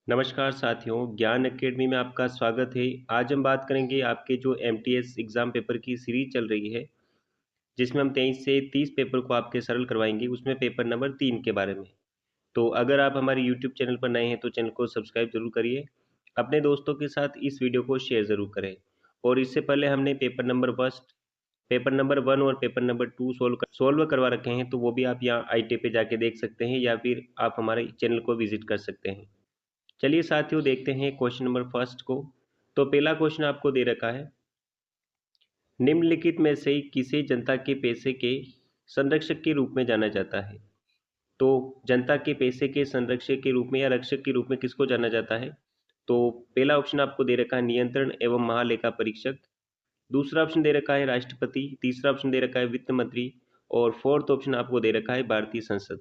नमस्कार साथियों, ज्ञान एकेडमी में आपका स्वागत है। आज हम बात करेंगे आपके जो एमटीएस एग्ज़ाम पेपर की सीरीज़ चल रही है, जिसमें हम 23 से 30 पेपर को आपके सरल करवाएँगे, उसमें पेपर नंबर 3 के बारे में। तो अगर आप हमारे यूट्यूब चैनल पर नए हैं, तो चैनल को सब्सक्राइब ज़रूर करिए। अपने दोस्तों के साथ इस वीडियो को शेयर ज़रूर करें। और इससे पहले हमने पेपर नंबर 1 और पेपर नंबर 2 सॉल्व करवा रखे हैं, तो वो भी आप यहाँ आई पे जाके देख सकते हैं या फिर आप हमारे चैनल को विज़िट कर सकते हैं। चलिए साथियों, देखते हैं क्वेश्चन नंबर फर्स्ट को। तो पहला क्वेश्चन आपको दे रखा है, निम्नलिखित में से किसे जनता के पैसे के संरक्षक के रूप में जाना जाता है। तो जनता के पैसे के संरक्षक के रूप में या रक्षक के रूप में किसको जाना जाता है। तो पहला ऑप्शन आपको दे रखा है नियंत्रण एवं महालेखा परीक्षक, दूसरा ऑप्शन दे रखा है राष्ट्रपति, तीसरा ऑप्शन दे रखा है वित्त मंत्री और फोर्थ ऑप्शन आपको दे रखा है भारतीय संसद।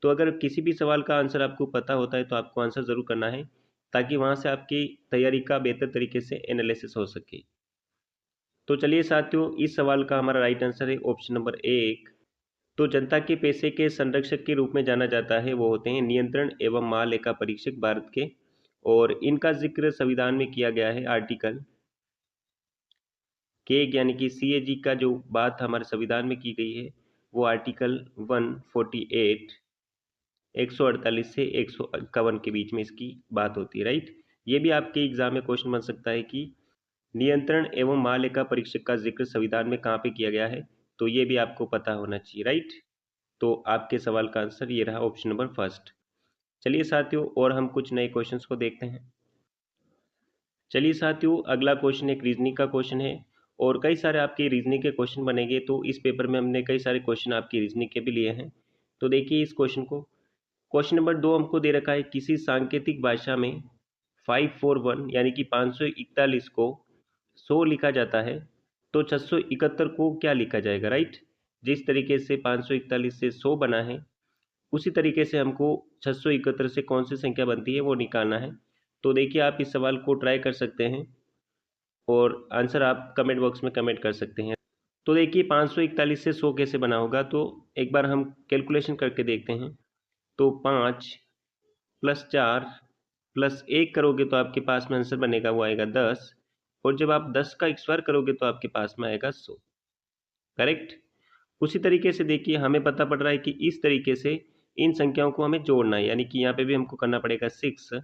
तो अगर किसी भी सवाल का आंसर आपको पता होता है तो आपको आंसर ज़रूर करना है, ताकि वहाँ से आपकी तैयारी का बेहतर तरीके से एनालिसिस हो सके। तो चलिए साथियों, इस सवाल का हमारा राइट आंसर है ऑप्शन नंबर 1। तो जनता के पैसे के संरक्षक के रूप में जाना जाता है वो होते हैं नियंत्रण एवं महालेखा परीक्षक भारत के, और इनका जिक्र संविधान में किया गया है आर्टिकल के, यानी कि सीएजी का जो बात हमारे संविधान में की गई है वो आर्टिकल 148 148 से 151 के बीच में इसकी बात होती है, राइट। ये भी आपके एग्जाम में क्वेश्चन बन सकता है कि नियंत्रण एवं महालेखा परीक्षक का जिक्र संविधान में कहाँ पे किया गया है। तो ये भी आपको पता होना चाहिए, राइट। तो आपके सवाल का आंसर ये रहा ऑप्शन नंबर फर्स्ट। चलिए साथियों, और हम कुछ नए क्वेश्चंस को देखते हैं। चलिए साथियों, अगला क्वेश्चन एक रीजनिंग का क्वेश्चन है, और कई सारे आपके रीजनिंग के क्वेश्चन बनेंगे। तो इस पेपर में हमने कई सारे क्वेश्चन आपकी रीजनिंग के भी लिए हैं। तो देखिए इस क्वेश्चन को। क्वेश्चन नंबर 2 हमको दे रखा है, किसी सांकेतिक भाषा में 541 यानी कि 541 को 100 लिखा जाता है, तो 671 को क्या लिखा जाएगा, राइट। जिस तरीके से 541 से 100 बना है, उसी तरीके से हमको 671 से कौन सी संख्या बनती है वो निकालना है। तो देखिए आप इस सवाल को ट्राई कर सकते हैं, और आंसर आप कमेंट बॉक्स में कमेंट कर सकते हैं। तो देखिए 541 से 100 कैसे बना होगा, तो एक बार हम कैलकुलेशन करके देखते हैं। तो 5 प्लस 4 प्लस 1 करोगे तो आपके पास में आंसर बनेगा वो आएगा 10, और जब आप 10 का स्क्वायर करोगे तो आपके पास में आएगा 100, करेक्ट। उसी तरीके से देखिए हमें पता पड़ रहा है कि इस तरीके से इन संख्याओं को हमें जोड़ना है, यानी कि यहाँ पे भी हमको करना पड़ेगा 6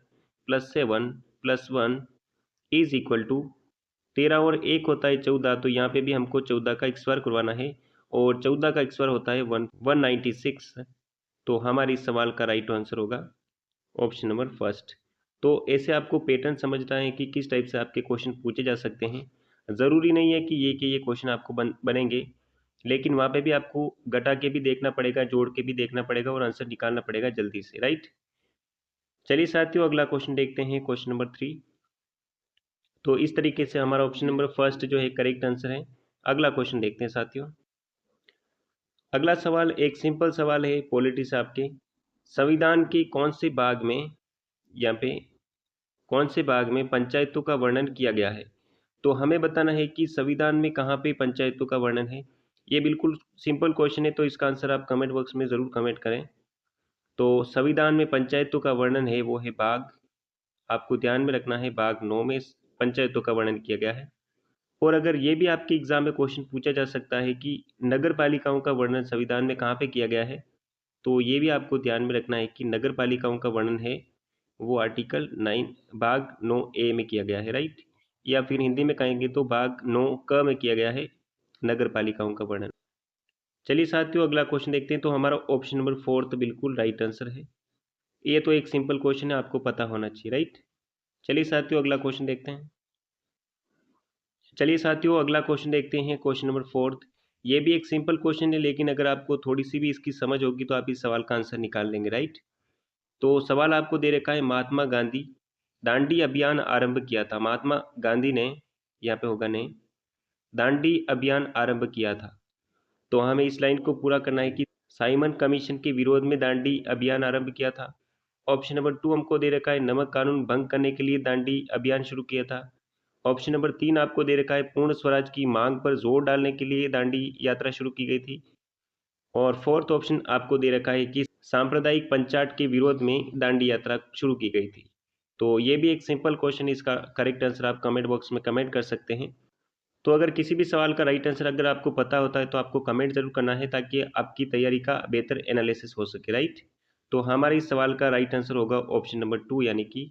plus 7 plus 1 is equal to 13 और 1 होता है 14। तो यहाँ पे भी हमको 14 का स्क्वायर करवाना है, और 14 का स्क्वायर होता है 196। तो हमारे इस सवाल का राइट आंसर होगा ऑप्शन नंबर फर्स्ट। तो ऐसे आपको पैटर्न समझना है कि किस टाइप से आपके क्वेश्चन पूछे जा सकते हैं। ज़रूरी नहीं है कि ये क्वेश्चन आपको बनेंगे, लेकिन वहाँ पे भी आपको घटा के भी देखना पड़ेगा, जोड़ के भी देखना पड़ेगा, और आंसर निकालना पड़ेगा जल्दी से, राइट। चलिए साथियों, अगला क्वेश्चन देखते हैं, क्वेश्चन नंबर 3। तो इस तरीके से हमारा ऑप्शन नंबर फर्स्ट जो है करेक्ट आंसर है। अगला क्वेश्चन देखते हैं साथियों। अगला सवाल एक सिंपल सवाल है पॉलिटी से आपके, संविधान के कौन से भाग में, यहाँ पे कौन से भाग में पंचायतों का वर्णन किया गया है। तो हमें बताना है कि संविधान में कहाँ पे पंचायतों का वर्णन है। ये बिल्कुल सिंपल क्वेश्चन है, तो इसका आंसर आप कमेंट बॉक्स में ज़रूर कमेंट करें। तो संविधान में पंचायतों का वर्णन है वो है भाग, आपको ध्यान में रखना है, भाग 9 में पंचायतों का वर्णन किया गया है। और अगर ये भी आपके एग्जाम में क्वेश्चन पूछा जा सकता है कि नगर पालिकाओं का वर्णन संविधान में कहाँ पे किया गया है, तो ये भी आपको ध्यान में रखना है कि नगर पालिकाओं का वर्णन है वो आर्टिकल 9 भाग 9 ए में किया गया है, राइट। या फिर हिंदी में कहेंगे तो भाग 9 क में किया गया है नगर पालिकाओं का वर्णन। चलिए साथियों, अगला क्वेश्चन देखते हैं। तो हमारा ऑप्शन नंबर फोर्थ बिल्कुल राइट आंसर है। ये तो एक सिंपल क्वेश्चन है, आपको पता होना चाहिए, राइट। चलिए साथियों, अगला क्वेश्चन देखते हैं। चलिए साथियों, अगला क्वेश्चन देखते हैं, क्वेश्चन नंबर फोर्थ। ये भी एक सिंपल क्वेश्चन है, लेकिन अगर आपको थोड़ी सी भी इसकी समझ होगी तो आप इस सवाल का आंसर निकाल लेंगे, राइट। तो सवाल आपको दे रखा है, महात्मा गांधी दांडी अभियान आरंभ किया था। महात्मा गांधी ने, यहाँ पे होगा ने, दांडी अभियान आरंभ किया था। तो हमें इस लाइन को पूरा करना है कि साइमन कमीशन के विरोध में दांडी अभियान आरंभ किया था। ऑप्शन नंबर 2 हमको दे रखा है, नमक कानून भंग करने के लिए दांडी अभियान शुरू किया था। ऑप्शन नंबर 3 आपको दे रखा है, पूर्ण स्वराज की मांग पर जोर डालने के लिए दांडी यात्रा शुरू की गई थी। और फोर्थ ऑप्शन आपको दे रखा है कि सांप्रदायिक पंचाट के विरोध में दांडी यात्रा शुरू की गई थी। तो ये भी एक सिंपल क्वेश्चन, इसका करेक्ट आंसर आप कमेंट बॉक्स में कमेंट कर सकते हैं। तो अगर किसी भी सवाल का राइट आंसर अगर आपको पता होता है तो आपको कमेंट जरूर करना है, ताकि आपकी तैयारी का बेहतर एनालिसिस हो सके, राइट। तो हमारे इस सवाल का राइट आंसर होगा ऑप्शन नंबर 2, यानी कि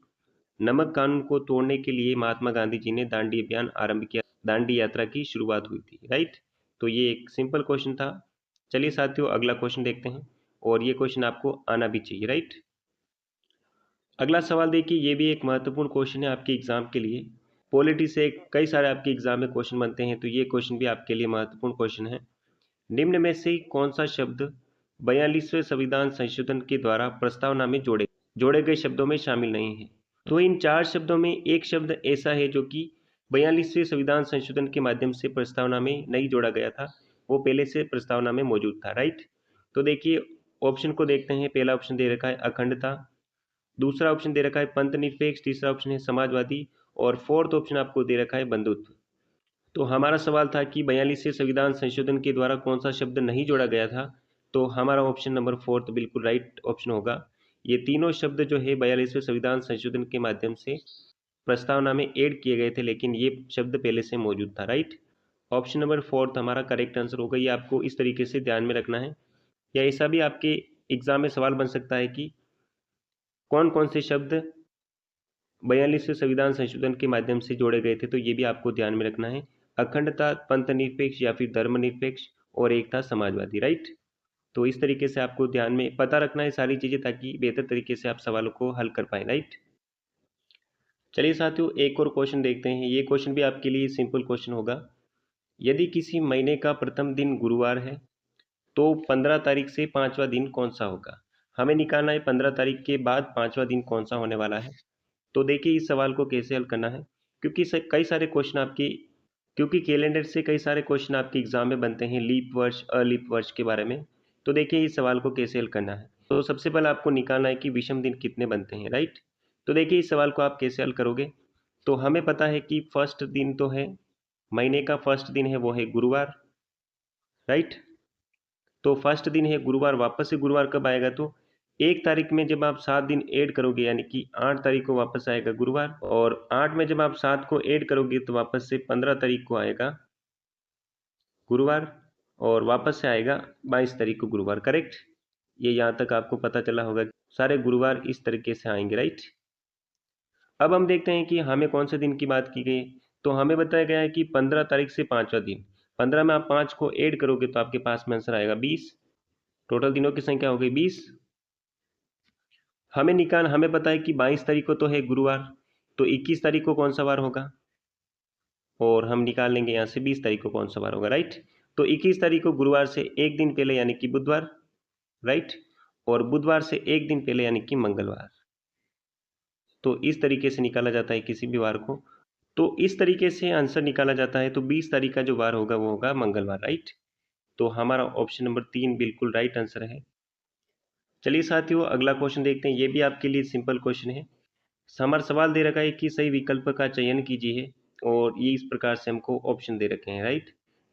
नमक कानून को तोड़ने के लिए महात्मा गांधी जी ने दांडी अभियान आरंभ किया, दांडी यात्रा की शुरुआत हुई थी, राइट। तो ये एक सिंपल क्वेश्चन था। चलिए साथियों, अगला क्वेश्चन देखते हैं, और ये क्वेश्चन आपको आना भी चाहिए, राइट। अगला सवाल देखिए, ये भी एक महत्वपूर्ण क्वेश्चन है आपके एग्जाम के लिए। पॉलिटी से कई सारे आपके एग्जाम में क्वेश्चन बनते हैं, तो ये क्वेश्चन भी आपके लिए महत्वपूर्ण क्वेश्चन है। निम्न में से कौन सा शब्द 42वें संविधान संशोधन के द्वारा प्रस्तावना में जोड़े गए शब्दों में शामिल नहीं है? तो इन 4 शब्दों में एक शब्द ऐसा है जो कि 42वें संविधान संशोधन के माध्यम से प्रस्तावना में नहीं जोड़ा गया था, वो पहले से प्रस्तावना में मौजूद था, राइट। तो देखिए ऑप्शन को देखते हैं। पहला ऑप्शन दे रखा है अखंडता, दूसरा ऑप्शन दे रखा है पंथ निरपेक्ष, तीसरा ऑप्शन है समाजवादी, और फोर्थ ऑप्शन आपको दे रखा है बंधुत्व। तो हमारा सवाल था कि 42वें संविधान संशोधन के द्वारा कौन सा शब्द नहीं जोड़ा गया था, तो हमारा ऑप्शन नंबर फोर्थ बिल्कुल राइट ऑप्शन होगा। ये तीनों शब्द जो है 42वें संविधान संशोधन के माध्यम से प्रस्तावना में ऐड किए गए थे, लेकिन ये शब्द पहले से मौजूद था, राइट। ऑप्शन नंबर फोर्थ हमारा करेक्ट आंसर होगा। ये आपको इस तरीके से ध्यान में रखना है, या ऐसा भी आपके एग्जाम में सवाल बन सकता है कि कौन कौन से शब्द 42वें संविधान संशोधन के माध्यम से जोड़े गए थे, तो ये भी आपको ध्यान में रखना है। अखंडता, पंथ निरपेक्ष या फिर धर्मनिरपेक्ष, और एक था समाजवादी, राइट। तो इस तरीके से आपको ध्यान में पता रखना है सारी चीजें, ताकि बेहतर तरीके से आप सवालों को हल कर पाए, राइट। चलिए साथियों, एक और क्वेश्चन देखते हैं। ये क्वेश्चन भी आपके लिए सिंपल क्वेश्चन होगा। यदि किसी महीने का प्रथम दिन गुरुवार है, तो 15 तारीख से 5वां दिन कौन सा होगा? हमें निकालना है 15 तारीख के बाद 5वां दिन कौन सा होने वाला है। तो देखिए इस सवाल को कैसे हल करना है, क्योंकि कई सारे क्वेश्चन आपकी, क्योंकि कैलेंडर से कई सारे क्वेश्चन आपके एग्जाम में बनते हैं लीप वर्ष अलीप वर्ष के बारे में। तो देखिए इस सवाल को कैसे हल करना है। तो सबसे पहले आपको निकालना है कि विषम दिन कितने बनते हैं, राइट। तो देखिए इस सवाल को आप कैसे हल करोगे। तो हमें पता है कि फर्स्ट दिन तो है, महीने का फर्स्ट दिन है वो है गुरुवार, राइट। तो फर्स्ट दिन है गुरुवार, वापस से गुरुवार कब आएगा, तो 1 तारीख में जब आप 7 दिन ऐड करोगे, यानी कि 8 तारीख को वापस आएगा गुरुवार, और 8 में जब आप 7 को ऐड करोगे तो वापस से 15 तारीख को आएगा गुरुवार, और वापस से आएगा 22 तारीख को गुरुवार, करेक्ट। ये यहाँ तक आपको पता चला होगा, सारे गुरुवार इस तरीके से आएंगे, राइट। अब हम देखते हैं कि हमें कौन से दिन की बात की गई। तो हमें बताया गया है कि 15 तारीख से 5वां दिन, 15 में आप 5 को ऐड करोगे तो आपके पास में आंसर आएगा 20। टोटल दिनों की संख्या हो गई 20। हमें पता है कि 22 तारीख को तो है गुरुवार, तो 21 तारीख को कौन सा वार होगा, और हम निकाल लेंगे यहाँ से 20 तारीख को कौन सा वार होगा, राइट। तो 21 तारीख को गुरुवार से एक दिन पहले यानी कि बुधवार, राइट, और बुधवार से एक दिन पहले यानी कि मंगलवार। तो इस तरीके से निकाला जाता है किसी भी वार को। तो इस तरीके से आंसर निकाला जाता है। तो 20 तारीख का जो वार होगा वो होगा मंगलवार, राइट। तो हमारा ऑप्शन नंबर 3 बिल्कुल राइट आंसर है। चलिए साथियों, अगला क्वेश्चन देखते हैं। ये भी आपके लिए सिंपल क्वेश्चन है। हमारा सवाल दे रखा है कि सही विकल्प का चयन कीजिए, और ये इस प्रकार से हमको ऑप्शन दे रखे हैं, राइट।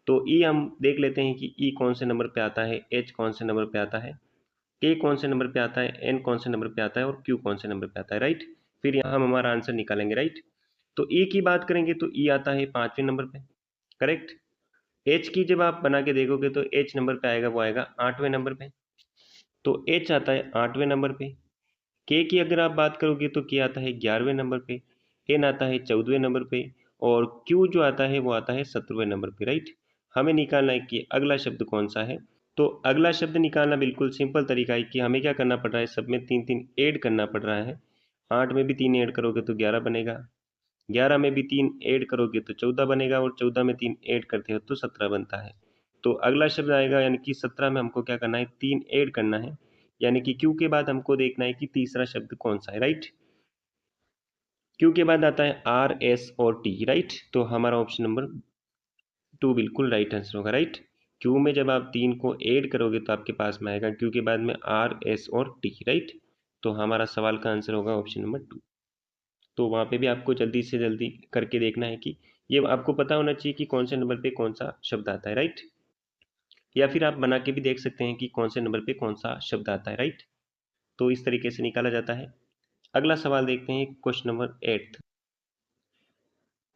तो ई हम देख लेते हैं कि ई कौन से नंबर पे आता है, एच कौन से नंबर पे आता है, के कौन से नंबर पे आता है, एन कौन से नंबर पे आता है, और क्यू कौन से नंबर पे आता है, राइट। फिर यहाँ हम हमारा आंसर निकालेंगे, राइट। तो ई की बात करेंगे तो ई आता है 5वें नंबर पे, करेक्ट। एच की जब आप बना के देखोगे तो एच नंबर पे आएगा, वो आएगा 8वें नंबर पे। तो एच आता है 8वें नंबर पे। के की अगर आप बात करोगे तो के आता है 11वें नंबर पे, एन आता है 14वें नंबर पे, और क्यू जो आता है वो आता है 17वें नंबर पे, राइट। हमें निकालना है कि अगला शब्द कौन सा है। तो अगला शब्द निकालना बिल्कुल सिंपल तरीका है कि हमें क्या करना पड़ रहा है, सब में 3 3 ऐड करना पड़ रहा है। 8 में भी 3 ऐड करोगे तो 11 बनेगा, 11 में भी 3 ऐड करोगे तो 14 बनेगा, और 14 में 3 ऐड करते हो तो 17 बनता है। तो अगला शब्द आएगा, यानी कि 17 में हमको क्या करना है, 3 ऐड करना है, यानी कि क्यू के बाद हमको देखना है कि तीसरा शब्द कौन सा है, राइट। क्यू के बाद आता है आर, एस और टी, राइट। तो हमारा ऑप्शन नंबर 2 बिल्कुल राइट आंसर होगा, राइट। क्यू में जब आप 3 को ऐड करोगे तो आपके पास में आएगा क्यू के बाद में आर, एस और टी, राइट। तो हमारा सवाल का आंसर होगा ऑप्शन नंबर 2। तो वहाँ पे भी आपको जल्दी से जल्दी करके देखना है कि ये आपको पता होना चाहिए कि कौन से नंबर पे कौन सा शब्द आता है, राइट। या फिर आप बना के भी देख सकते हैं कि कौन से नंबर पे कौन सा शब्द आता है, राइट। तो इस तरीके से निकाला जाता है। अगला सवाल देखते हैं क्वेश्चन नंबर 8।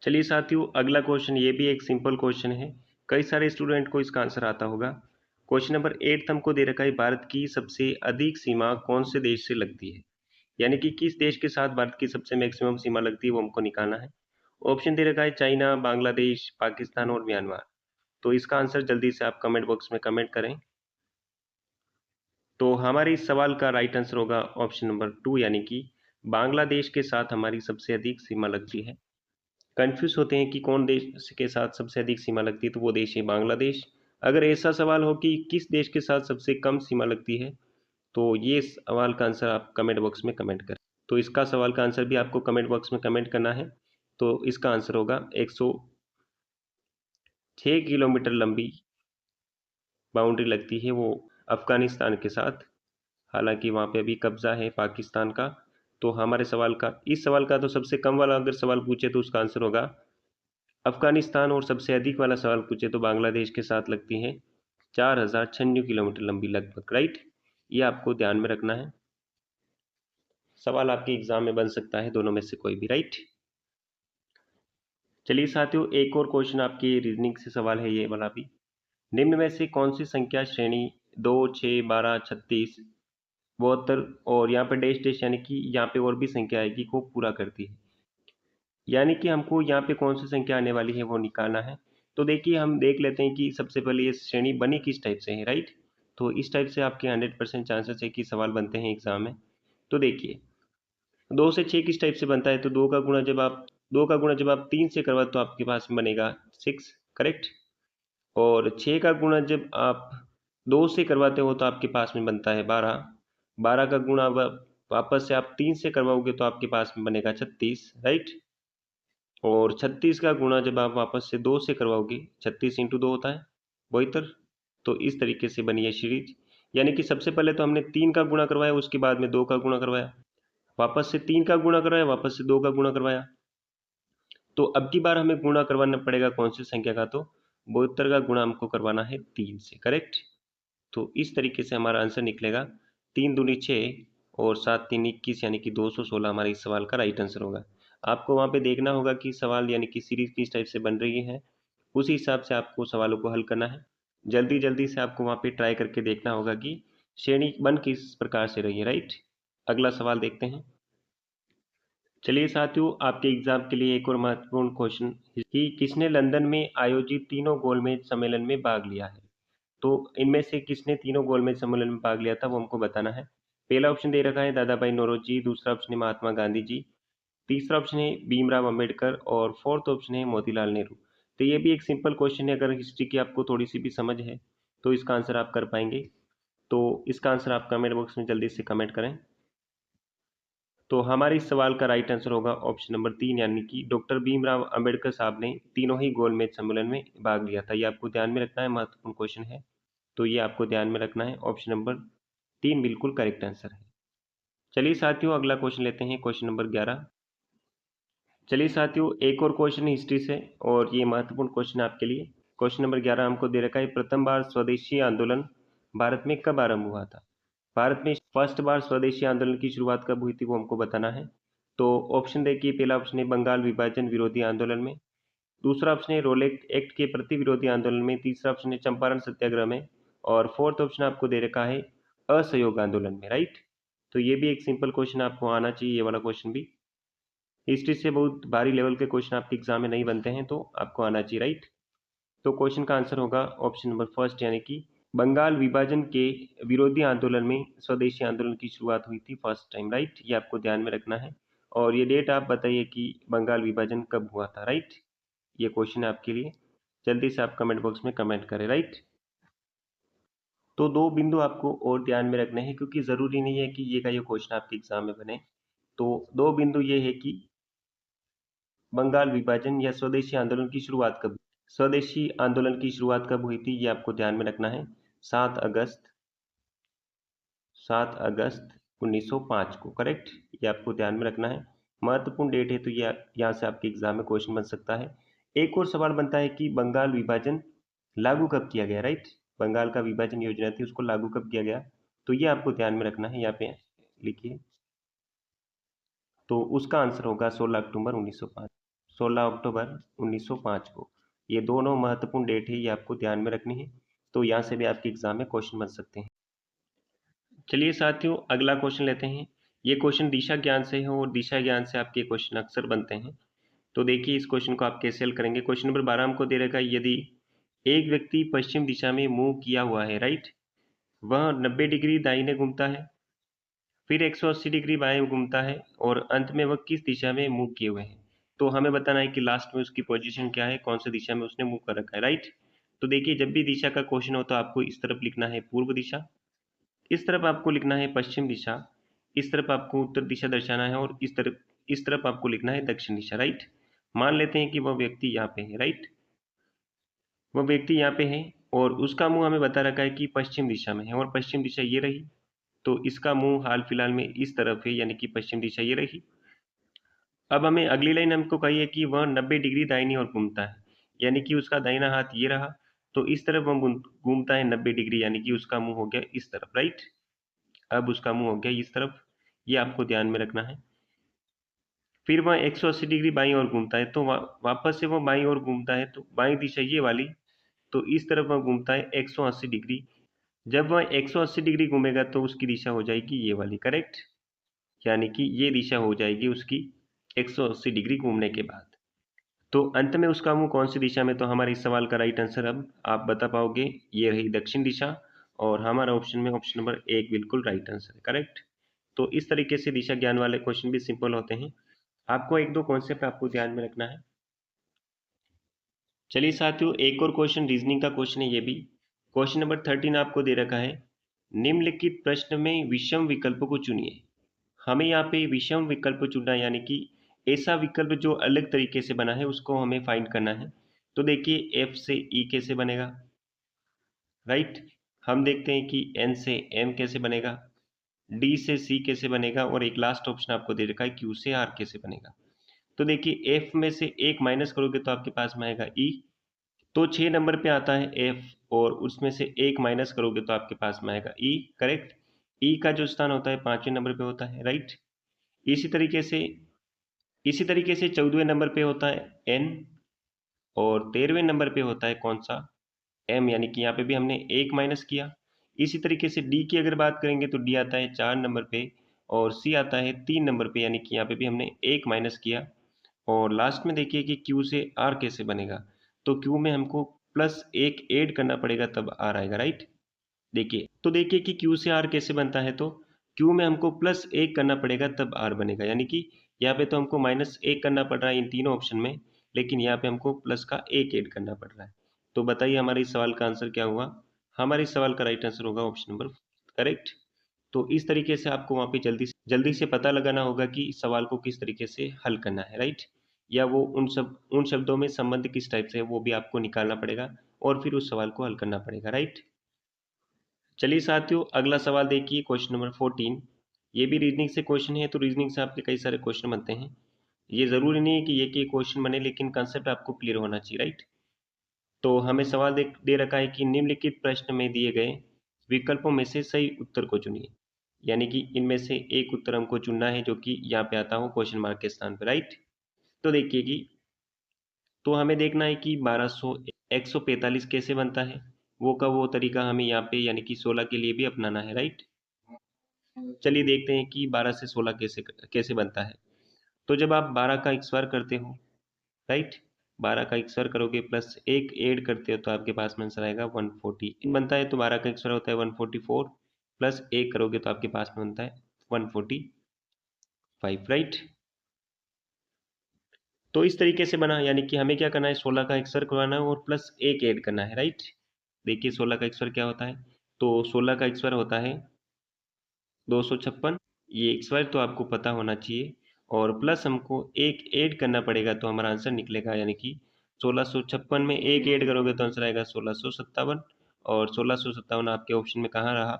चलिए साथियों, अगला क्वेश्चन ये भी एक सिंपल क्वेश्चन है, कई सारे स्टूडेंट को इसका आंसर आता होगा। क्वेश्चन नंबर 8 हमको दे रखा है, भारत की सबसे अधिक सीमा कौन से देश से लगती है, यानी कि किस देश के साथ भारत की सबसे मैक्सिमम सीमा लगती है वो हमको निकालना है। ऑप्शन दे रखा है चाइना, बांग्लादेश, पाकिस्तान और म्यांमार। तो इसका आंसर जल्दी से आप कमेंट बॉक्स में कमेंट करें। तो हमारे इस सवाल का राइट आंसर होगा ऑप्शन नंबर 2, यानी कि बांग्लादेश के साथ हमारी सबसे अधिक सीमा लगती है। कंफ्यूज होते हैं कि कौन देश के साथ सबसे अधिक सीमा लगती है, तो वो देश है बांग्लादेश। अगर ऐसा सवाल हो कि किस देश के साथ सबसे कम सीमा लगती है, तो ये सवाल का आंसर आप कमेंट बॉक्स में कमेंट करें। तो इसका सवाल का आंसर भी आपको कमेंट बॉक्स में कमेंट करना है। तो इसका आंसर होगा 106 किलोमीटर लंबी बाउंड्री लगती है वो अफगानिस्तान के साथ। हालांकि वहाँ पे अभी कब्जा है पाकिस्तान का। तो हमारे सवाल का, इस सवाल का तो सबसे कम वाला अगर सवाल पूछे तो उसका आंसर होगा अफगानिस्तान, और सबसे अधिक वाला सवाल पूछे तो बांग्लादेश के साथ लगती है 4096 किलोमीटर लंबी लगभग, राइट। ये आपको ध्यान में रखना है, सवाल आपके एग्जाम में बन सकता है दोनों में से कोई भी, राइट। चलिए साथियों, एक और क्वेश्चन आपकी रीजनिंग से सवाल है ये वाला भी। निम्न में से कौन सी संख्या श्रेणी 2, 6, 12, 36, 72 और यहाँ पे डैश डैश यानी कि यहाँ पे और भी संख्या आएगी को पूरा करती है, यानी कि हमको यहाँ पे कौन सी संख्या आने वाली है वो निकालना है। तो देखिए हम देख लेते हैं कि सबसे पहले ये श्रेणी बनी किस टाइप से है, राइट। तो इस टाइप से आपके 100% चांसेस है कि सवाल बनते हैं एग्जाम में। तो देखिए 2 से 6 किस टाइप से बनता है, तो दो का गुणा जब आप 3 से करवा तो आपके पास में बनेगा 6, करेक्ट। और 6 का गुणा जब आप 2 से करवाते हो तो आपके पास में बनता है 12। 12 का गुणा वापस से आप 3 से करवाओगे तो आपके पास में बनेगा 36, राइट। और 36 का गुणा जब आप वापस से 2 से करवाओगे, 36 इंटू 2 होता है 72। तो इस तरीके से बनी है सीरीज, यानी कि सबसे पहले तो हमने 3 का गुणा करवाया, उसके बाद में 2 का गुणा करवाया, वापस से 3 का गुणा करवाया, वापस से 2 का गुणा करवाया। तो अब की बार हमें गुणा करवाना पड़ेगा कौन सी संख्या का, तो 72 का गुणा हमको करवाना है 3 से, करेक्ट। तो इस तरीके से हमारा आंसर निकलेगा 3 दूनी 6 और 7 तीन 21, यानी कि 216 हमारे इस सवाल का राइट आंसर होगा। आपको वहाँ पे देखना होगा कि सवाल यानी कि सीरीज किस टाइप से बन रही है, उसी हिसाब से आपको सवालों को हल करना है। जल्दी जल्दी से आपको वहाँ पे ट्राई करके देखना होगा कि श्रेणी बन किस प्रकार से रही है, राइट। अगला सवाल देखते हैं। चलिए साथियों, आपके एग्जाम के लिए एक और महत्वपूर्ण क्वेश्चन कि किसने लंदन में आयोजित तीनों गोलमेज सम्मेलन में भाग लिया है। तो इनमें से किसने तीनों गोलमेज सम्मेलन में भाग लिया था वो हमको बताना है। पहला ऑप्शन दे रखा है दादा भाई नौरोजी, दूसरा ऑप्शन है महात्मा गांधी जी, तीसरा ऑप्शन है भीमराव अंबेडकर और फोर्थ ऑप्शन है मोतीलाल नेहरू। तो ये भी एक सिंपल क्वेश्चन है, अगर हिस्ट्री की आपको थोड़ी सी भी समझ है तो इसका आंसर आप कर पाएंगे। तो इसका आंसर आप कमेंट बॉक्स में जल्दी से कमेंट करें। तो हमारे इस सवाल का राइट आंसर होगा ऑप्शन नंबर 3, यानी कि डॉक्टर भीमराव अंबेडकर साहब ने तीनों ही गोलमेज सम्मेलन में भाग लिया था। ये आपको ध्यान में रखना है, महत्वपूर्ण क्वेश्चन है। तो ये आपको ध्यान में रखना है, ऑप्शन नंबर 3 बिल्कुल करेक्ट आंसर है। चलिए साथियों, अगला क्वेश्चन लेते हैं, क्वेश्चन नंबर 11। चलिए साथियों, एक और क्वेश्चन हिस्ट्री से, और ये महत्वपूर्ण क्वेश्चन आपके लिए। क्वेश्चन नंबर 11 हमको दे रखा है, प्रथम बार स्वदेशी आंदोलन भारत में कब आरंभ हुआ था। भारत में फर्स्ट बार स्वदेशी आंदोलन की शुरुआत कब हुई थी वो हमको बताना है। तो ऑप्शन देखिए, पहला ऑप्शन है बंगाल विभाजन विरोधी आंदोलन में, दूसरा ऑप्शन है रोलेट एक्ट के प्रति विरोधी आंदोलन में, तीसरा ऑप्शन है चंपारण सत्याग्रह में, और फोर्थ ऑप्शन आपको दे रखा है असहयोग आंदोलन में, राइट। तो ये भी एक सिंपल क्वेश्चन आपको आना चाहिए, ये वाला क्वेश्चन भी। हिस्ट्री से बहुत भारी लेवल के क्वेश्चन आपके एग्जाम में नहीं बनते हैं, तो आपको आना चाहिए, राइट। तो क्वेश्चन का आंसर होगा ऑप्शन नंबर फर्स्ट, यानी कि बंगाल विभाजन के विरोधी आंदोलन में स्वदेशी आंदोलन की शुरुआत हुई थी फर्स्ट टाइम, राइट। ये आपको ध्यान में रखना है। और ये डेट आप बताइए कि बंगाल विभाजन कब हुआ था, राइट। ये क्वेश्चन है आपके लिए, जल्दी से आप कमेंट बॉक्स में कमेंट करें, राइट। तो दो बिंदु आपको और ध्यान में रखने हैं, क्योंकि ज़रूरी नहीं है कि ये का ये क्वेश्चन आपके एग्जाम में बने। तो दो बिंदु ये है कि बंगाल विभाजन या स्वदेशी आंदोलन की शुरुआत कब, स्वदेशी आंदोलन की शुरुआत कब हुई थी ये आपको ध्यान में रखना है। 7 अगस्त 7 अगस्त 1905 को, करेक्ट। ये आपको ध्यान में रखना है, महत्वपूर्ण डेट है, तो ये यहाँ से आपके एग्जाम में क्वेश्चन बन सकता है। एक और सवाल बनता है कि बंगाल विभाजन लागू कब किया गया, राइट। बंगाल का विभाजन योजना थी उसको लागू कब किया गया, तो ये आपको ध्यान में रखना है, यहाँ पे लिखिए। तो उसका आंसर होगा 16 अक्टूबर 1905। 16 अक्टूबर 1905 को। ये दोनों महत्वपूर्ण डेट है, ये आपको ध्यान में रखनी है। तो यहाँ से भी आपके एग्जाम में क्वेश्चन बन सकते हैं। चलिए साथियों, अगला क्वेश्चन लेते हैं। ये क्वेश्चन दिशा ज्ञान से है और दिशा ज्ञान से आपके क्वेश्चन अक्सर बनते हैं। तो देखिए इस क्वेश्चन को आप कैसे हल करेंगे। क्वेश्चन नंबर 12 हमको दे रखा है, यदि एक व्यक्ति पश्चिम दिशा में मूव किया हुआ है, राइट, वह 90 डिग्री दाहिने घूमता है, फिर 180 डिग्री बाएं घूमता है और अंत में वह किस दिशा में मूव किए हुए हैं। तो हमें बताना है कि लास्ट में उसकी पोजीशन क्या है, कौन सी दिशा में उसने मूव कर रखा है, राइट। तो देखिए जब भी दिशा का क्वेश्चन हो तो आपको इस तरफ लिखना है पूर्व दिशा, इस तरफ आपको लिखना है पश्चिम दिशा, इस तरफ आपको उत्तर दिशा दर्शाना है और इस तरफ आपको लिखना है दक्षिण दिशा, राइट। मान लेते हैं कि वह व्यक्ति यहाँ पे है, राइट, वह व्यक्ति यहाँ पे है और उसका मुंह हमें बता रखा है कि पश्चिम दिशा में है और पश्चिम दिशा ये रही। तो इसका मुंह हाल फिलहाल में इस तरफ है, यानी कि पश्चिम दिशा ये रही। अब हमें अगली लाइन हमको कही है कि वह 90 डिग्री दाहिनी ओर घूमता है, यानी कि उसका दाहिना हाथ ये रहा। तो इस तरफ वह घूमता है 90 डिग्री, यानी कि उसका मुंह हो गया इस तरफ, राइट। अब उसका मुंह हो गया इस तरफ, ये आपको ध्यान में रखना है। फिर वह 180 डिग्री बाईं ओर घूमता है, तो वापस से वह बाईं ओर घूमता है, तो बाईं दिशा ये वाली। तो इस तरफ वह घूमता है 180 डिग्री। जब वह 180 डिग्री घूमेगा तो उसकी दिशा हो जाएगी ये वाली, करेक्ट, यानी कि ये दिशा हो जाएगी उसकी 180 डिग्री घूमने के बाद। तो अंत में उसका मुंह कौन सी दिशा में, तो हमारे इस सवाल का राइट आंसर अब आप बता पाओगे, ये रही दक्षिण दिशा। और हमारा ऑप्शन में ऑप्शन नंबर 1 बिल्कुल राइट आंसर है, करेक्ट। तो इस तरीके से दिशा ज्ञान वाले क्वेश्चन भी सिंपल होते हैं। आपको एक दो कॉन्सेप्ट आपको ध्यान में रखना है। चलिए साथियों, एक और क्वेश्चन रीजनिंग का क्वेश्चन है ये भी। क्वेश्चन नंबर 13 आपको दे रखा है, निम्नलिखित प्रश्न में विषम विकल्प को चुनिए। हमें यहाँ पे विषम विकल्प चुनना है, यानी कि ऐसा विकल्प जो अलग तरीके से बना है उसको हमें फाइंड करना है। तो देखिए एफ से ई कैसे बनेगा, राइट। हम देखते हैं कि एन से एम कैसे बनेगा, डी से सी कैसे बनेगा और एक लास्ट ऑप्शन आपको दे रखा है क्यू से आर कैसे बनेगा। तो देखिए एफ में से एक माइनस करोगे तो आपके पास में आएगा ई। तो 6 नंबर पे आता है एफ और उसमें से एक माइनस करोगे तो आपके पास में आएगा ई, करेक्ट। ई का जो स्थान होता है 5वें नंबर पे होता है, राइट। इसी तरीके से इसी तरीके से 14वें नंबर पे होता है एन और 13वें नंबर पे होता है कौन सा, एम, यानी कि यहाँ पे भी हमने एक माइनस किया। इसी तरीके से डी की अगर बात करेंगे तो डी आता है 4 नंबर पे और सी आता है 3 नंबर पे, यानी कि यहाँ पे भी हमने एक माइनस किया। और लास्ट में देखिए कि क्यू से आर कैसे बनेगा। तो क्यू में हमको प्लस एक ऐड करना पड़ेगा तब आर आएगा, राइट। देखिए कि क्यू से आर कैसे बनता है, तो क्यू में हमको प्लस एक करना पड़ेगा तब आर बनेगा, यानी कि यहाँ पे तो हमको माइनस एक करना पड़ रहा है इन तीनों ऑप्शन में, लेकिन यहाँ पे हमको प्लस का एक ऐड करना पड़ रहा है। तो बताइए हमारे इस सवाल का आंसर क्या हुआ। हमारे इस सवाल का राइट आंसर होगा ऑप्शन नंबर, करेक्ट। तो इस तरीके से आपको वहाँ पे जल्दी से पता लगाना होगा कि इस सवाल को किस तरीके से हल करना है, राइट। या वो उन शब्दों में संबंध किस टाइप से है वो भी आपको निकालना पड़ेगा और फिर उस सवाल को हल करना पड़ेगा, राइट। चलिए साथियों, अगला सवाल देखिए क्वेश्चन नंबर 14। ये भी रीजनिंग से क्वेश्चन है, तो रीजनिंग से आपके कई सारे क्वेश्चन बनते हैं। ये ज़रूरी नहीं है कि ये क्वेश्चन बने, लेकिन कंसेप्ट आपको क्लियर होना चाहिए, राइट। तो हमें सवाल दे रखा है कि निम्नलिखित प्रश्न में दिए गए विकल्पों में से सही उत्तर को चुनिए, यानी कि इनमें से एक उत्तर हमको चुनना है जो कि यहाँ पे आता हो क्वेश्चन मार्क के स्थान पर, राइट। तो देखिए कि तो हमें देखना है कि 1200 145 कैसे बनता है, वो का वो तरीका हमें यहाँ पे यानी कि 16 के लिए भी अपनाना है, राइट। चलिए देखते हैं कि 12 से 16 कैसे कैसे बनता है। तो जब आप 12 का स्क्वायर करते हो, राइट, 12 का स्क्वायर करोगे प्लस एक ऐड करते हो तो आपके पास में आंसर आएगा 140 बनता है। तो 12 का स्क्वायर होता है 144 प्लस एक करोगे तो आपके पास में बनता है 145, राइट। तो इस तरीके से बना, यानी कि हमें क्या करना है, 16 का स्क्वायर करवाना है और प्लस एक ऐड करना है, राइट। देखिए 16 का स्क्वायर क्या होता है, तो 16 का स्क्वायर होता है 256, ये स्क्वायर तो आपको पता होना चाहिए। और प्लस हमको एक ऐड करना पड़ेगा तो हमारा आंसर निकलेगा, यानी कि 1656 में एक ऐड करोगे तो आंसर आएगा 1657। और 1657 आपके ऑप्शन में कहाँ रहा,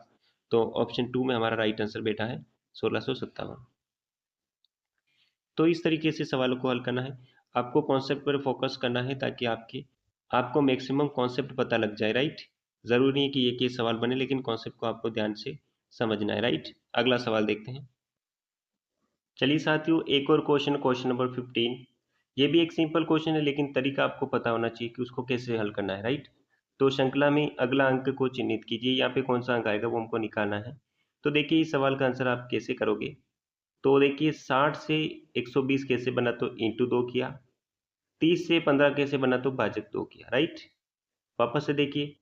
तो ऑप्शन 2 में हमारा राइट आंसर बैठा है 1657। तो इस तरीके से सवालों को हल करना है। आपको कॉन्सेप्ट पर फोकस करना है ताकि आपको मैक्सिमम कॉन्सेप्ट पता लग जाए, राइट। ज़रूरी नहीं कि एक ही सवाल बने, लेकिन कॉन्सेप्ट को आपको ध्यान से समझना है, राइट। अगला सवाल देखते हैं। चलिए साथियों, एक और क्वेश्चन नंबर 15। ये भी एक सिंपल क्वेश्चन है, लेकिन तरीका आपको पता होना चाहिए कि उसको कैसे हल करना है, राइट। तो श्रृंखला में अगला अंक को चिन्हित कीजिए। यहाँ पे कौन सा अंक आएगा वो हमको निकालना है। तो देखिए इस सवाल का आंसर आप कैसे करोगे। तो देखिए 60 से 120 कैसे बना, तो इंटू 2 किया। 30 से 15 कैसे बना, तो भाजक 2 किया, राइट। वापस से देखिए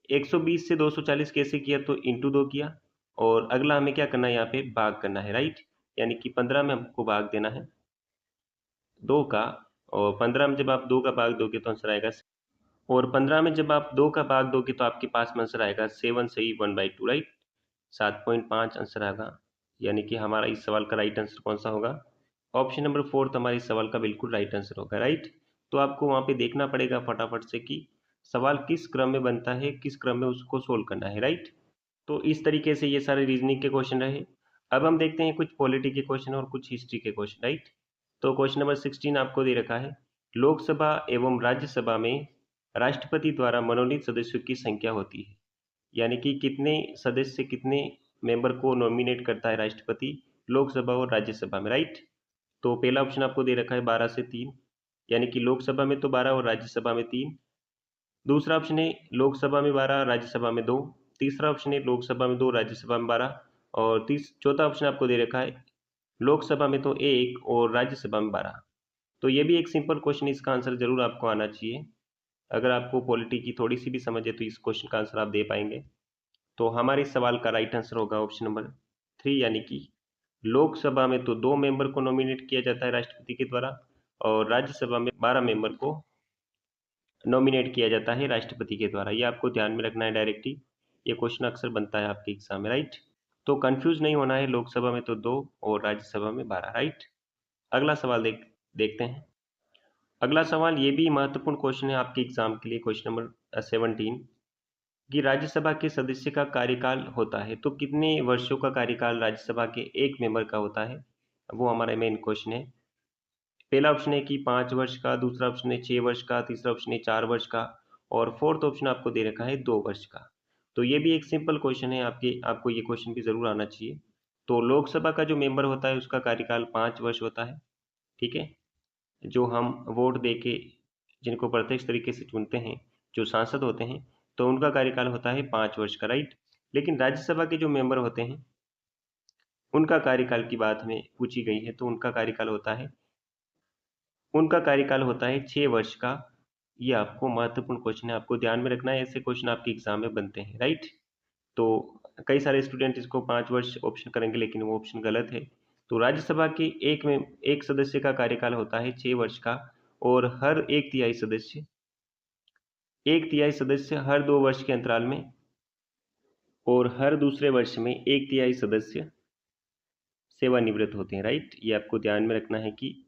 120 से 240 कैसे किया, तो इंटू 2 किया। और अगला हमें क्या करना है, यहाँ पे भाग करना है, राइट। यानी कि 15 में हमको भाग देना है 2 का। और 15 में जब आप 2 का भाग दोगे तो आंसर आएगा। और 15 में जब आप 2 का भाग दोगे तो आपके पास में आंसर आएगा 7 सही 1/2, राइट। 7.5 आंसर आएगा। यानी कि हमारा इस सवाल का राइट आंसर कौन सा होगा? ऑप्शन नंबर 4 हमारे इस सवाल का बिल्कुल राइट आंसर होगा, राइट। तो आपको वहाँ पे देखना पड़ेगा फटाफट से कि सवाल किस क्रम में बनता है, किस क्रम में उसको सोल्व करना है, राइट। तो इस तरीके से ये सारे रीजनिंग के क्वेश्चन रहे। अब हम देखते हैं कुछ पॉलिटी के क्वेश्चन और कुछ हिस्ट्री के क्वेश्चन, राइट। तो क्वेश्चन नंबर 16 आपको दे रखा है, लोकसभा एवं राज्यसभा में राष्ट्रपति द्वारा मनोनीत सदस्यों की संख्या होती है। यानी कि कितने सदस्य, कितने मेंबर को नॉमिनेट करता है राष्ट्रपति लोकसभा और राज्यसभा में, राइट। तो पहला ऑप्शन आपको दे रखा है 12 से 3, यानी कि लोकसभा में तो 12 और राज्यसभा में 3। दूसरा ऑप्शन है लोकसभा में 12 राज्यसभा में 2। तीसरा ऑप्शन है लोकसभा में 2 राज्यसभा में 12। और चौथा ऑप्शन आपको दे रखा है लोकसभा में तो 1 और राज्यसभा में 12। तो ये भी एक सिंपल क्वेश्चन, इसका आंसर जरूर आपको आना चाहिए। अगर आपको पॉलिटी की थोड़ी सी भी समझ है तो इस क्वेश्चन का आंसर आप दे पाएंगे। तो हमारे इस सवाल का राइट आंसर होगा ऑप्शन नंबर 3, यानी कि लोकसभा में तो 2 मेंबर को नॉमिनेट किया जाता है राष्ट्रपति के द्वारा, और राज्यसभा में 12 मेंबर को नॉमिनेट किया जाता है राष्ट्रपति के द्वारा। ये आपको ध्यान में रखना है डायरेक्टली। ये क्वेश्चन अक्सर बनता है आपके एग्जाम में, राइट। तो कंफ्यूज नहीं होना है, लोकसभा में तो 2 और राज्यसभा में 12, राइट। अगला सवाल देखते हैं। अगला सवाल ये भी महत्वपूर्ण क्वेश्चन है आपके एग्जाम के लिए, क्वेश्चन नंबर 17, कि राज्यसभा के सदस्य का कार्यकाल होता है, तो कितने वर्षों का कार्यकाल राज्यसभा के एक मेंबर का होता है, वो हमारा मेन क्वेश्चन है। पहला ऑप्शन है कि 5 वर्ष का, दूसरा ऑप्शन है 6 वर्ष का, तीसरा ऑप्शन है 4 वर्ष का, और फोर्थ ऑप्शन आपको दे रखा है 2 वर्ष का। तो ये भी एक सिंपल क्वेश्चन है, आपको ये क्वेश्चन भी जरूर आना चाहिए। तो लोकसभा का जो मेंबर होता है उसका कार्यकाल 5 वर्ष होता है, ठीक है। जो हम वोट दे के जिनको प्रत्यक्ष तरीके से चुनते हैं, जो सांसद होते हैं, तो उनका कार्यकाल होता है 5 वर्ष का, राइट। लेकिन राज्यसभा के जो मेंबर होते हैं उनका कार्यकाल की बात हमें पूछी गई है, तो उनका कार्यकाल होता है 6 वर्ष का। ये आपको महत्वपूर्ण क्वेश्चन है, आपको ध्यान में रखना है, ऐसे क्वेश्चन आपके एग्जाम में बनते हैं, राइट। तो कई सारे स्टूडेंट इसको 5 वर्ष ऑप्शन करेंगे, लेकिन वो ऑप्शन गलत है। तो राज्यसभा के एक सदस्य का कार्यकाल होता है 6 वर्ष का, और हर एक तिहाई सदस्य हर 2 वर्ष के अंतराल में, और हर दूसरे वर्ष में एक तिहाई सदस्य सेवानिवृत्त होते हैं, राइट। ये आपको ध्यान में रखना है कि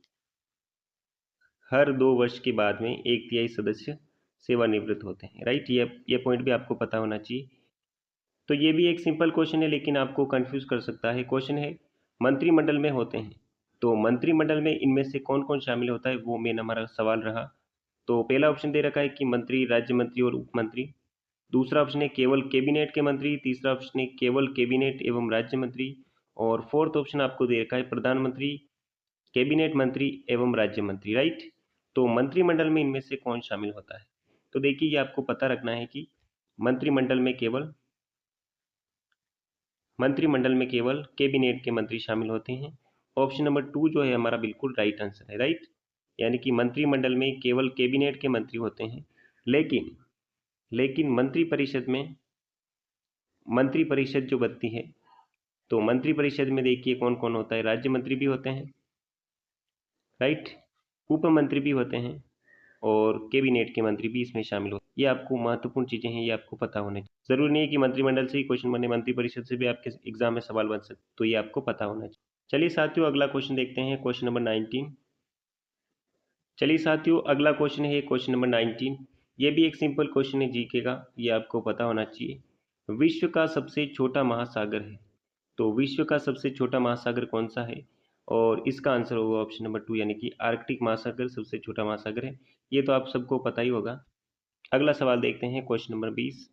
हर 2 वर्ष के बाद में एक तिहाई सदस्य सेवानिवृत्त होते हैं, राइट। ये पॉइंट भी आपको पता होना चाहिए। तो ये भी एक सिंपल क्वेश्चन है, लेकिन आपको कंफ्यूज कर सकता है। क्वेश्चन है मंत्रिमंडल में होते हैं, तो मंत्रिमंडल में इनमें से कौन कौन शामिल होता है, वो मेन हमारा सवाल रहा। तो पहला ऑप्शन दे रखा है कि मंत्री, राज्य मंत्री और उप मंत्री। दूसरा ऑप्शन है केवल कैबिनेट के मंत्री। तीसरा ऑप्शन है केवल कैबिनेट एवं राज्य मंत्री। और फोर्थ ऑप्शन आपको दे रखा है प्रधानमंत्री, कैबिनेट मंत्री एवं राज्य मंत्री, राइट। तो मंत्रिमंडल में इनमें से कौन शामिल होता है? तो देखिए ये आपको पता रखना है कि मंत्रिमंडल में केवल कैबिनेट के मंत्री शामिल होते हैं। ऑप्शन नंबर 2 जो है हमारा बिल्कुल राइट आंसर है, राइट। यानी कि मंत्रिमंडल में केवल कैबिनेट के मंत्री होते हैं, लेकिन मंत्री परिषद जो बनती है, तो मंत्री परिषद में देखिए कौन कौन होता है, राज्य मंत्री भी होते हैं, राइट, उप मंत्री भी होते हैं, और कैबिनेट के मंत्री भी इसमें शामिल होते हैं। ये आपको महत्वपूर्ण चीजें हैं, ये आपको पता होने चाहिए। जरूरी नहीं है कि मंत्रिमंडल से ही क्वेश्चन बने, मंत्री परिषद से भी आपके एग्जाम में सवाल बन सकते, तो ये आपको पता होना चाहिए। चलिए साथियों अगला क्वेश्चन देखते हैं, क्वेश्चन नंबर 19। चलिए साथियों अगला क्वेश्चन है क्वेश्चन नंबर 19। ये भी एक सिंपल क्वेश्चन है जीके का, ये आपको पता होना चाहिए। विश्व का सबसे छोटा महासागर है, तो विश्व का सबसे छोटा महासागर कौन सा है? और इसका आंसर होगा ऑप्शन नंबर 2, यानी कि आर्कटिक महासागर सबसे छोटा महासागर है। ये तो आप सबको पता ही होगा। अगला सवाल देखते हैं क्वेश्चन नंबर 20।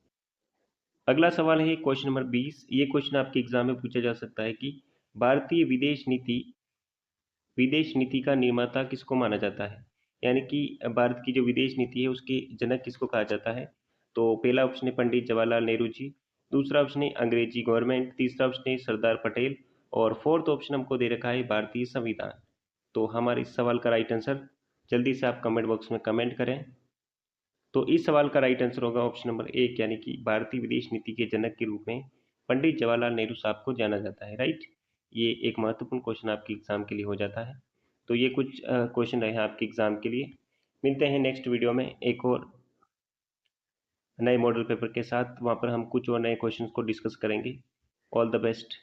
अगला सवाल है क्वेश्चन नंबर 20। ये क्वेश्चन आपके एग्जाम में पूछा जा सकता है कि भारतीय विदेश नीति विदेश नीति का निर्माता किसको माना जाता है? यानी कि भारत की जो विदेश नीति है उसके जनक किसको कहा जाता है? तो पहला ऑप्शन है पंडित जवाहरलाल नेहरू जी, दूसरा ऑप्शन है अंग्रेजी गवर्नमेंट, तीसरा ऑप्शन है सरदार पटेल और फोर्थ ऑप्शन हमको दे रखा है भारतीय संविधान। तो हमारे इस सवाल का राइट आंसर जल्दी से आप कमेंट बॉक्स में कमेंट करें। तो इस सवाल का राइट आंसर होगा ऑप्शन नंबर 1, यानी कि भारतीय विदेश नीति के जनक के रूप में पंडित जवाहरलाल नेहरू साहब को जाना जाता है, राइट। ये एक महत्वपूर्ण क्वेश्चन आपके एग्जाम के लिए हो जाता है। तो ये कुछ क्वेश्चन रहे हैं आपके एग्जाम के लिए। मिलते हैं नेक्स्ट वीडियो में एक और नए मॉडल पेपर के साथ, वहाँ पर हम कुछ और नए क्वेश्चंस को डिस्कस करेंगे। All the best.